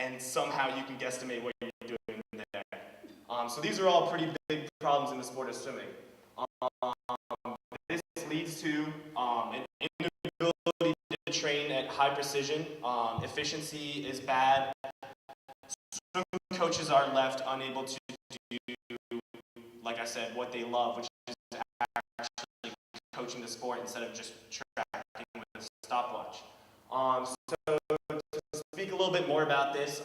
and somehow you can guesstimate what you're doing there. So these are all pretty big problems in the sport of swimming. This leads to an inability to train at high precision. Efficiency is bad. Swim coaches are left unable to do, like I said, what they love, which is actually coaching the sport instead of just tracking with a stopwatch. So to speak a little bit more about this,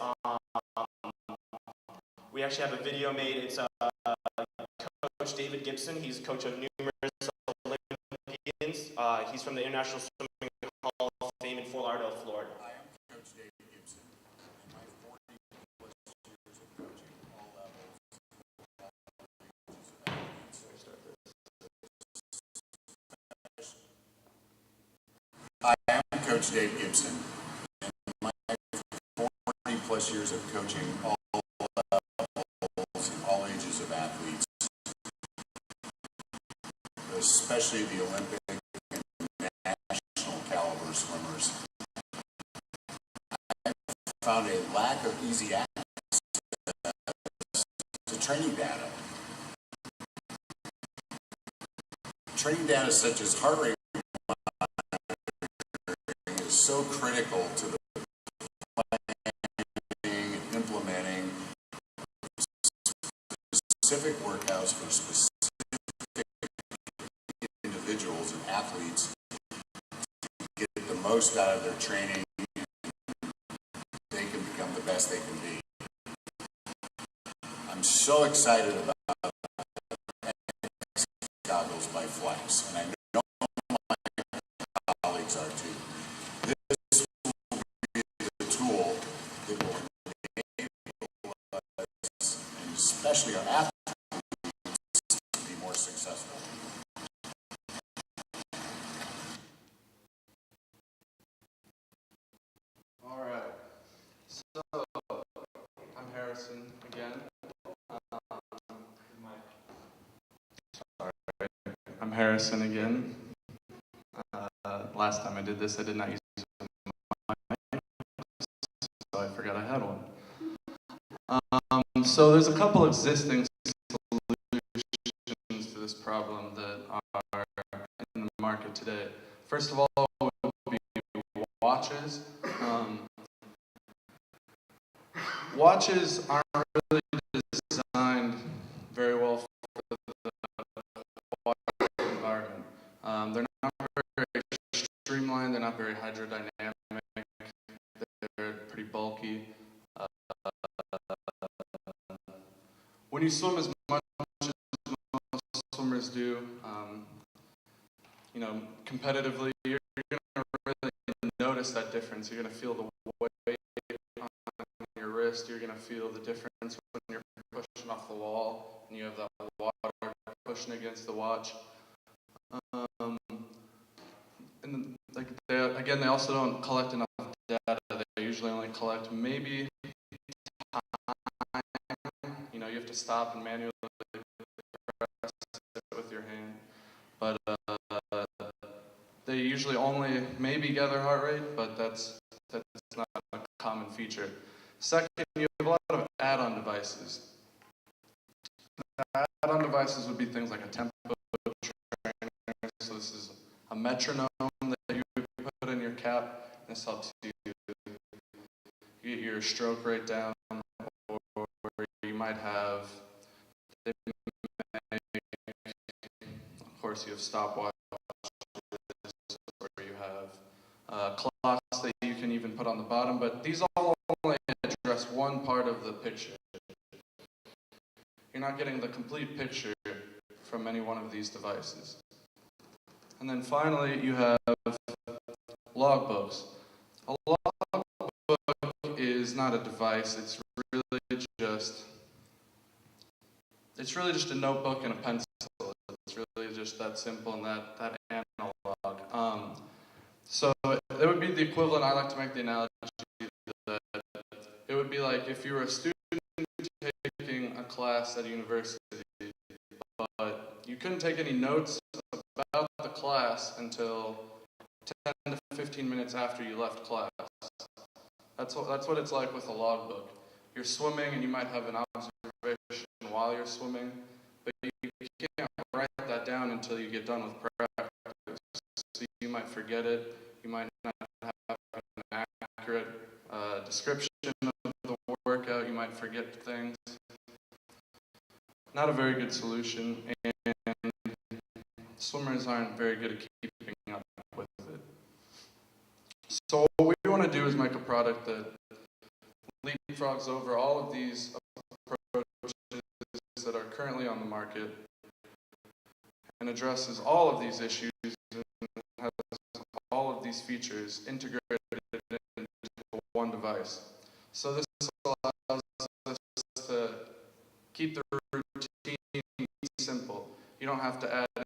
we actually have a video made. It's Coach David Gibson. He's coach of numerous Olympians. He's from the International Swimming Hall of Fame in Fort Lauderdale, Florida. Hi, I'm Coach David Gibson. In my 40-plus years of coaching all levels, Hi, I'm Coach Dave Gibson. In my 40-plus years of coaching all levels and all ages of athletes, especially the Olympic and national caliber swimmers, I found a lack of easy access to training data. Training data such as heart rate monitoring is so critical to the planning and implementing specific workouts for specific individuals and athletes to get the most out of their training. They can become the best they can be. I'm so excited about goggles by Phlex, and I know my colleagues are too. This will be the tool that will enable us, and especially our athletes, to be more successful. All right, so I'm Harrison again. I'm Harrison again. Last time I did this, I did not use a mic, so I forgot I had one. So there's a couple existing solutions to this problem that are in the market today. First of all, would be watches. Watches aren't really designed very well for the water environment. They're not very streamlined, they're not very hydrodynamic, they're pretty bulky. When you swim as much as most swimmers do, you know, competitively, you're going to really notice that difference. You're going to feel the weight on your wrist. You're going to feel the difference when you're pushing off the wall and you have that water pushing against the watch. And like again, they also don't collect enough data. They usually only collect maybe time. You know, you have to stop and manually press it with your hand. But they usually only maybe gather heart rate, but that's not a common feature. Second, you have a lot of add-on devices. Add-on devices would be things like a tempo trainer. So this is a metronome that you put in your cap. This helps you get your stroke rate down, or you might have, of course, you have stopwatches, or you have clocks that you can even put on the bottom, but these all only address one part of the picture. You're not getting the complete picture from any one of these devices. And then finally, you have logbooks. A logbook is not a device. It's really just a notebook and a pencil. It's really just that simple and that analog. So it would be the equivalent. I like to make the analogy that it would be like if you were a student taking a class at a university, but you couldn't take any notes about the class until 10 to 15 minutes after you left class. That's what it's like with a logbook. You're swimming and you might have an observation while you're swimming, but you can't write that down until you get done with practice. So you might forget it, you might not have an accurate description of the workout, you might forget things. Not a very good solution, and swimmers aren't very good at keeping up with it. So what we want to do is make a product that leapfrogs over all of these approaches that are currently on the market and addresses all of these issues and has all of these features integrated into one device. So this allows us to keep the routine simple. You don't have to add in,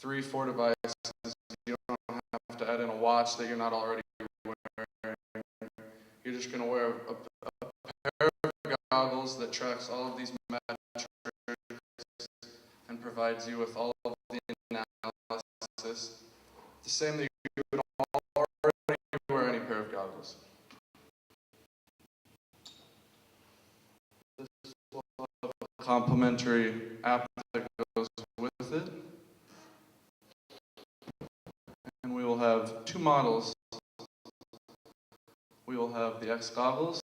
3-4 devices. You don't have to add in a watch that you're not already wearing. You're just going to wear a pair of goggles that tracks all of these metrics and provides you with all of the analysis. The same that you would already wear any pair of goggles. This will have a complementary app that goes with it. And we will have 2 models. We will have the X Goggles,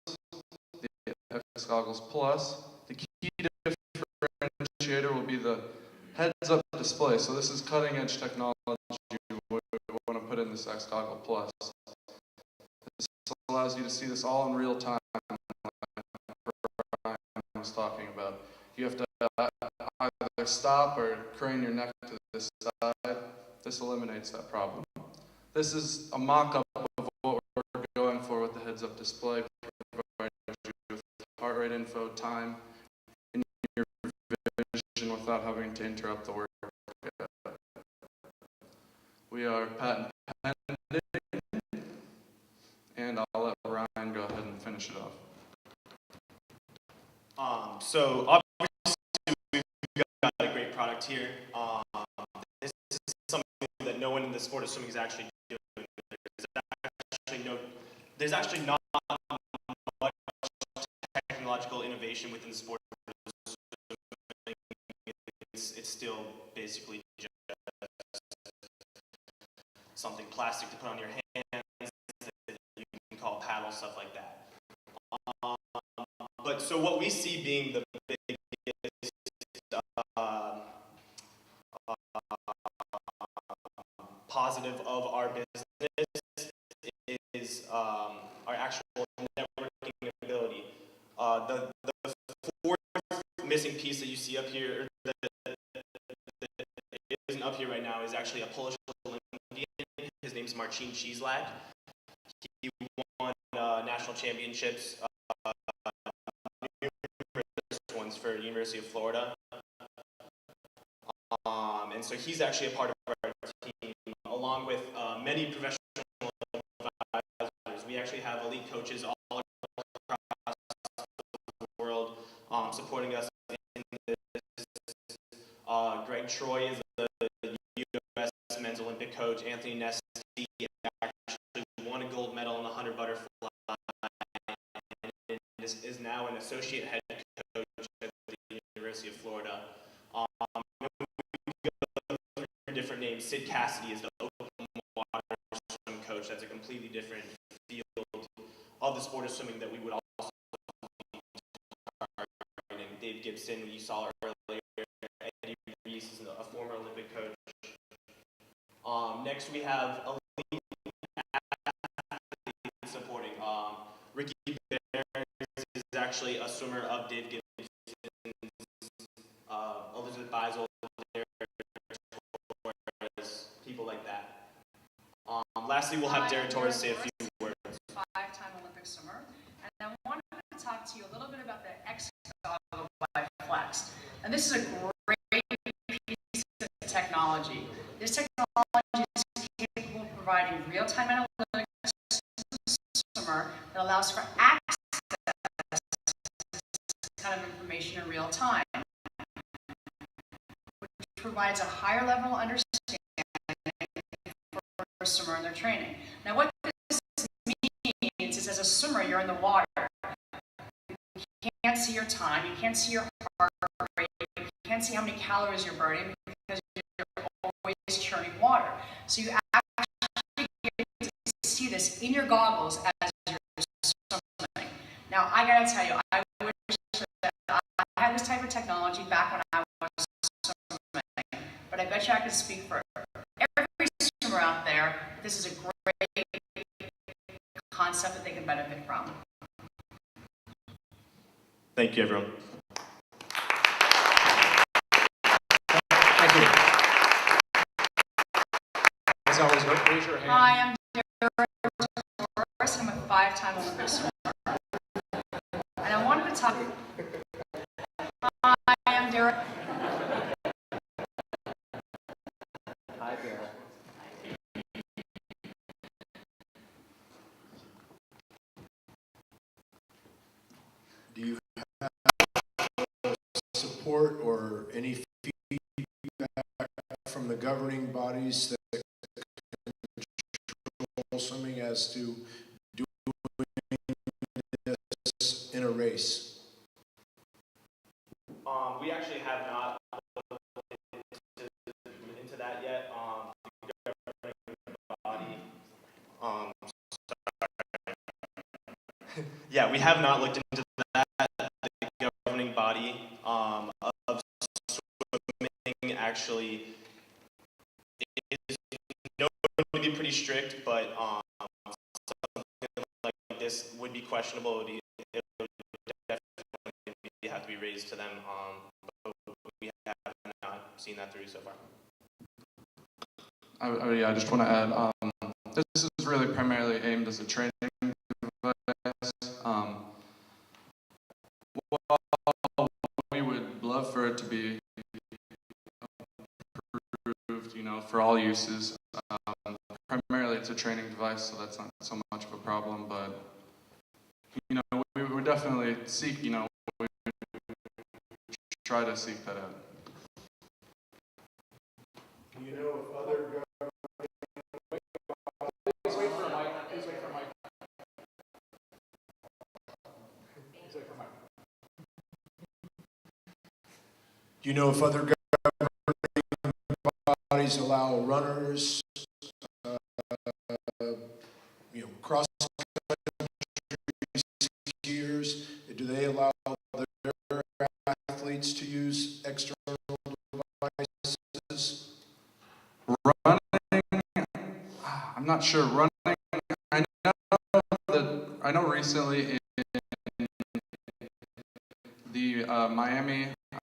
the X Goggles Plus. The key differentiator will be the heads-up display. So this is cutting-edge technology we want to put in this X Goggle Plus. This allows you to see this all in real time, like Brian was talking about. You have to either stop or crane your neck to this side. This eliminates that problem. This is a mock-up of what we're going for with the heads-up display. Provides you with heart rate info, time, and your vision without having to interrupt the workout. We are patent pending, and I'll let Ryan go ahead and finish it off. So obviously we've got a great product here. This is something that no one in the sport of swimming is actually doing. There's actually not much technological innovation within the sport of swimming. It's still basically just something plastic to put on your hands that you can call paddle, stuff like that. But so what we see being the biggest positive of our business is our actual networking ability. The fourth missing piece that you see up here, that isn't up here right now, is actually a Polish Olympian. His name's Marcin Cieslak. He won national championships, numerous ones for the University of Florida. And so he's actually a part of our team, along with many professional advisors. We actually have elite coaches all across the world supporting us in this. Greg Troy is the U.S. men's Olympic coach. Anthony Nesti actually won a gold medal in the 100 butterfly and is now an associate head coach at the University of Florida. Different names. Sid Cassidy is the open water swim coach. That's a completely different field of the sport of swimming that we would also be targeting. Dave Gibson, you saw earlier. Eddie Reese is a former Olympic coach. Next we have elite athletes supporting. Ricky Bears is actually a swimmer of Dave Gibson's, Elizabeth Beisel, people like that. Lastly, we'll have Darren Torres say a few words. 5-time Olympic swimmer, and I wanted to talk to you a little bit about the X Goggle by Phlex. And this is a great piece of technology. This technology is capable of providing real-time analytics to the swimmer that allows for access to this kind of information in real time, which provides a higher level understanding for a swimmer in their training. Now, what this a swimmer, you're in the water. You can't see your time, you can't see your heart rate, you can't see how many calories you're burning because you're always churning water. So you actually get to see this in your goggles as you're swimming. Now, I gotta tell you, I wish that I had this type of technology back when I was swimming, but I bet you I could speak for every swimmer out there. This is a great concept that they can benefit from. Thank you, everyone. Thank you. As always, raise your hand. Hi, I'm Dara Torres. I'm a 5-time Olympic swimmer. And I wanted to talk. Hi, I'm Dara. Hi, Dara. Do you have support or any feedback from the governing bodies that control swimming as to doing this in a race? We actually have not looked into that yet. The governing body. Yeah, we have not looked into that. The governing body of swimming actually is known to be pretty strict, but something like this would be questionable. It would definitely have to be raised to them. But we have not seen that through so far. Yeah, I just want to add, this is really primarily aimed as a training device. While we would love for it to be approved, for all uses, primarily it's a training device, so that's not so much of a problem, but, we would definitely seek, we try to seek that out. Do you know if other Please wait for a mic. Please wait for a mic. Please wait for a mic. Do you know if other governing bodies allow runners, cross-country skiers? Do they allow their athletes to use external devices? Running, I'm not sure. Running, I know recently in the Miami,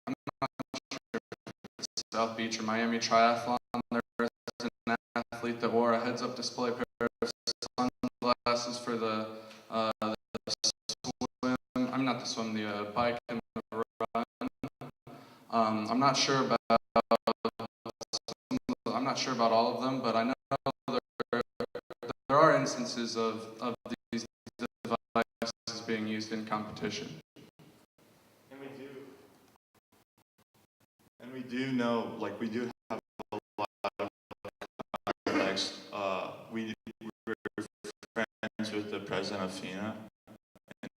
I'm not sure if it's South Beach or Miami Triathlon, there was an athlete that wore a heads-up display pair of sunglasses for the swim. I'm not the swim, the bike and the run. I'm not sure about all of them, but I know there are instances of these devices being used in competition. And we do know, we do have a lot of contacts. We're friends with the president of FINA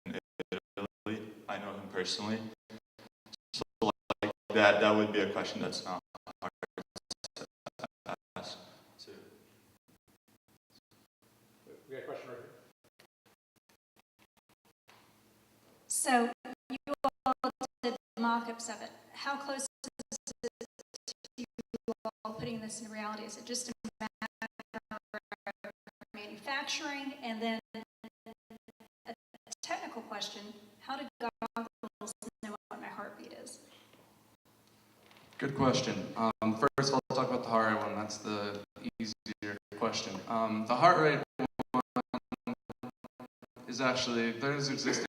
in Italy. I know him personally. So that would be a question that's not hard to ask. We got a question right here. So you all did mock-ups of it. How close is it to you all putting this in reality? Is it just a matter of manufacturing? And then a technical question, how do goggles know what my heartbeat is? Good question. First, I'll talk about the heart rate one. That's the easier question. The heart rate one is actually, there's existing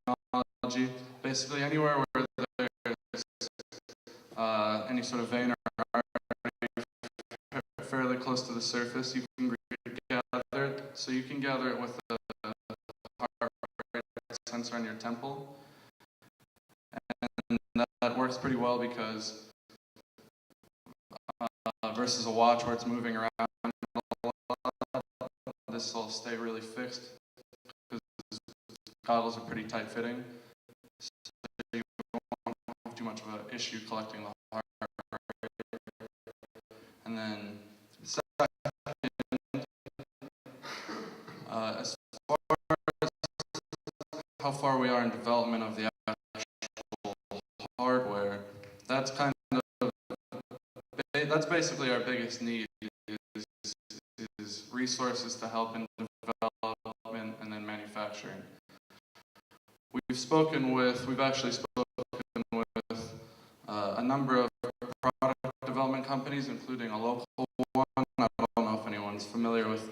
technology. Basically, anywhere where there's any sort of vein or artery fairly close to the surface, you can gather it. So you can gather it with the heart rate sensor on your temple. And that works pretty well because versus a watch where it's moving around a lot, this will stay really fixed because goggles are pretty tight fitting. So you won't have too much of an issue collecting the heart rate. And then second, as far as how far we are in development of the actual hardware, that's kind of, that's basically our biggest need is resources to help in development and then manufacturing. We've actually spoken with a number of product development companies, including a local one. I don't know if anyone's familiar with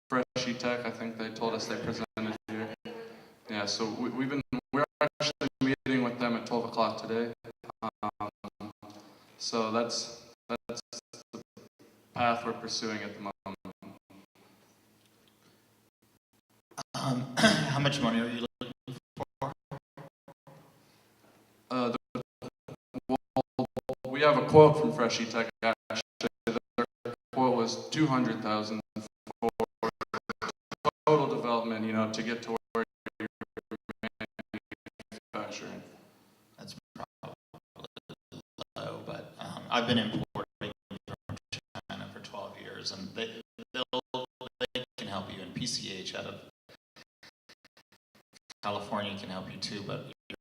Freshy Tech. I think they told us they presented here. Yeah, so we're actually meeting with them at 12 o'clock today. So that's the path we're pursuing at the moment. How much money are you looking for? We have a quote from Freshy Tech. Actually, their quote was $200,000 for total development. To get to where you're manufacturing. That's probably low, but I've been importing from China for 12 years, and they can help you. And PCH out of California can help you too, but you're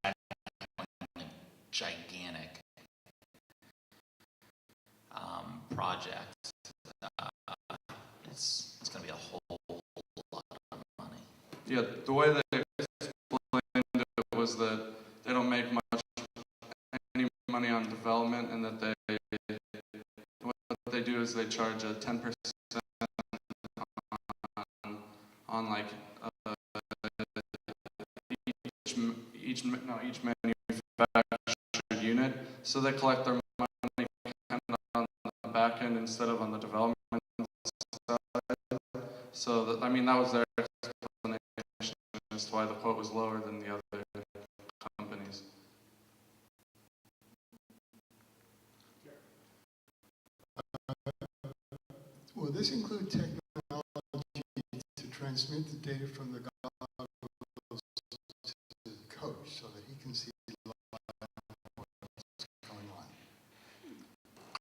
tackling gigantic projects. It's going to be a whole lot of money. Yeah, the way they explained it was that they don't make any money on development, and that what they do is they charge a 10% on like each manufactured unit, so they collect their money kind of on the back end instead of on the development side. So that was their explanation as to why the quote was lower than the other companies. Will this include technology to transmit the data from the goggles to the coach so that he can see what's going on?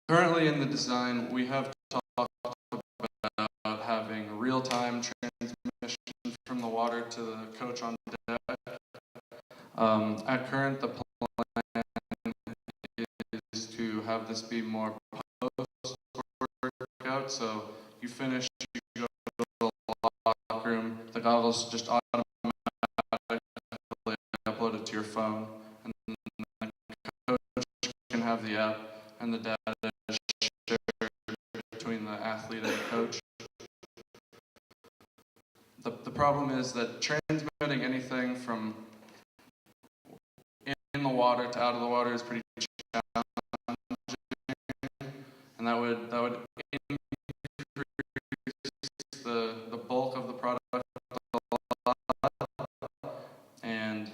Currently in the design, we have talked about having real-time transmission from the water to the coach on deck. At current, the plan is to have this be more post-workout. So you finish, you go to the locker room, the goggles just automatically upload it to your phone, and then the coach can have the app and the data shared between the athlete and the coach. The problem is that transmitting anything from in the water to out of the water is pretty challenging, and that would increase the bulk of the product a lot, and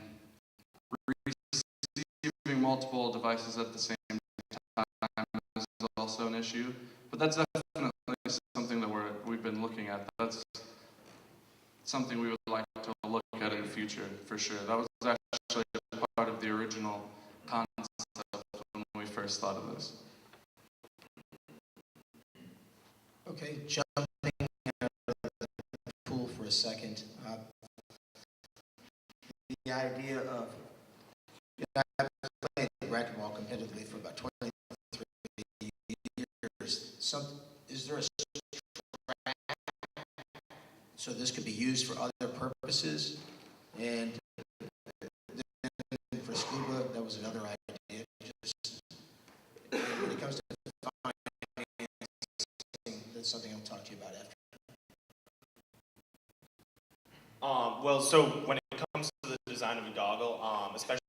receiving multiple devices at the same time is also an issue. But that's definitely something that we've been looking at. That's something we would like to look at in the future, for sure. That was actually part of the original concept when we first thought of this. Okay, jumping out of the pool for a second. The idea of, I've played racquetball competitively for about 23 years. Is there a strap so this could be used for other purposes? And then for scuba, that was another idea. Just when it comes to financing, that's something I'll talk to you about after. Well, so when it comes to the design of a goggle, especially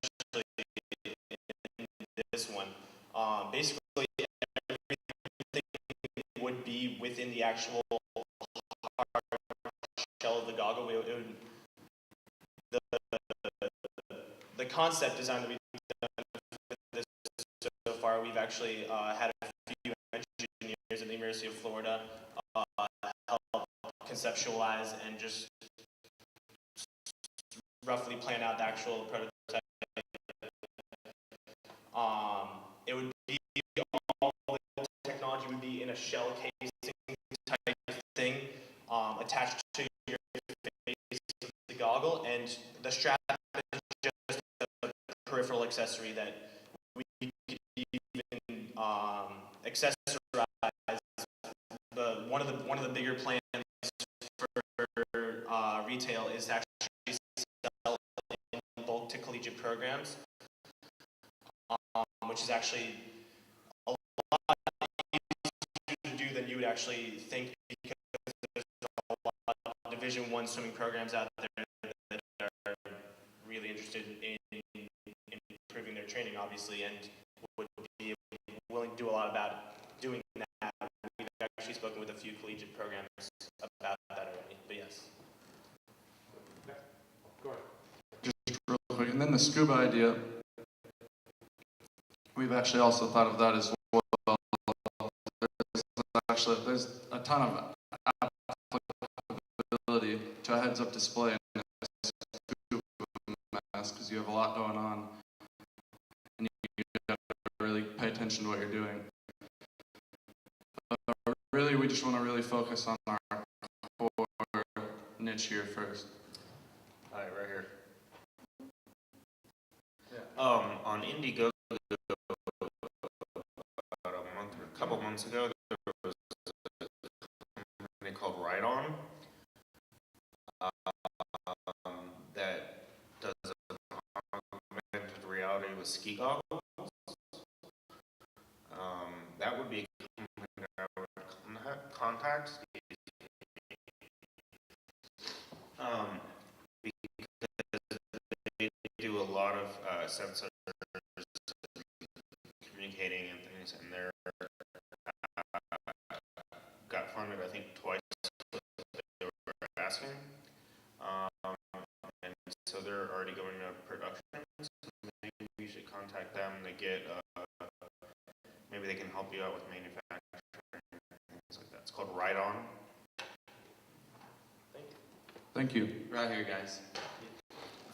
in this one, basically everything would be within the actual hard shell of the goggle. The concept design that we've done for this so far, we've actually had a few engineers at the University of Florida help conceptualize and just roughly plan out the actual prototype. It would be all the technology would be in a shell casing type thing attached to your face, the goggle, and the strap is just a peripheral accessory that we could even accessorize. One of the bigger plans for retail is actually sell in bulk to collegiate programs, which is actually a lot easier to do than you would actually think, because there's a lot of Division I swimming programs out there that are really interested in improving their training, obviously, and would be willing to do a lot about doing that. We've actually spoken with a few collegiate programs about that already, but yes. Go ahead. Just real quick, and then the scuba idea, we've actually also thought of that as well. There's a ton of applicability to a heads-up display in a scuba mask, because you have a lot going on, and you got to really pay attention to what you're doing. Really, we just want to really focus on our core niche here first. Hi, right here. On Indiegogo, about a couple months ago, there was a company called Ride On that does augmented reality with ski goggles. That would be a company I would contact. Because they do a lot of sensors communicating and things, and they're got funded, I think, twice what they were asking, and so they're already going to production. So maybe we should contact them to get maybe they can help you out with manufacturing and things like that. It's called Ride On. Thank you. Right here, guys.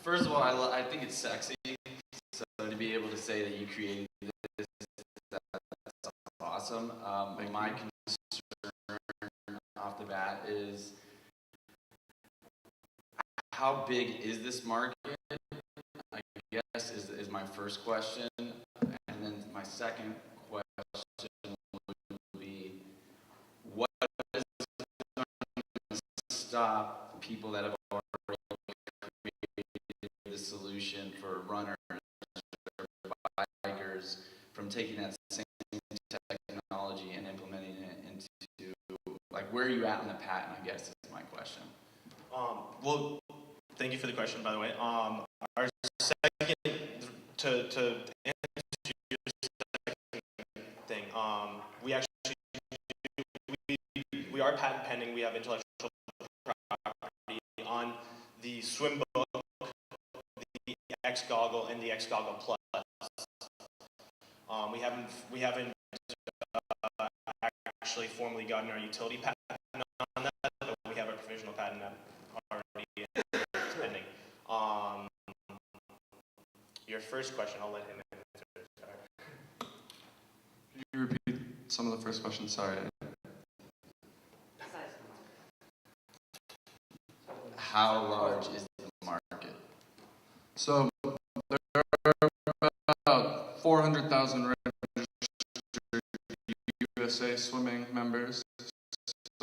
First of all, I think it's sexy. So to be able to say that you created this, that's awesome. My concern off the bat is, how big is this market? I guess is my first question. And then my second question would be, what is going to stop people that have already created the solution for runners or bikers from taking that same technology and implementing it into, like, where are you at in the patent, I guess is my question. Well, thank you for the question, by the way. Our second, to answer your second thing, we actually we are patent pending. We have intellectual property on the swim book, the X goggle, and the X goggle plus. We haven't actually formally gotten our utility patent on that, but we have a provisional patent already pending. Your first question, I'll let him answer. Could you repeat some of the first questions? Sorry. How large is the market? So there are about 400,000 registered USA swimming members.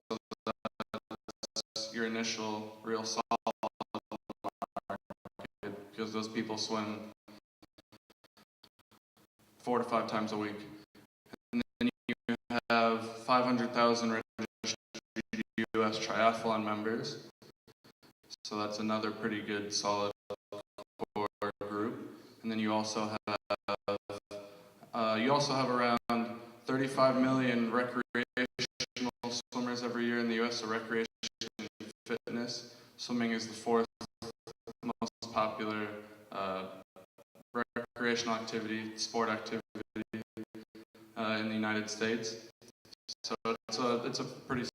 So that's your initial real solid market, because those people swim 4 to 5 times a week. And then you have 500,000 registered US triathlon members. So that's another pretty good solid core group. And then you also have around 35 million recreational swimmers every year in the US. So recreation and fitness. Swimming is the 4th most popular recreational activity, sport activity in the United States. So it's a pretty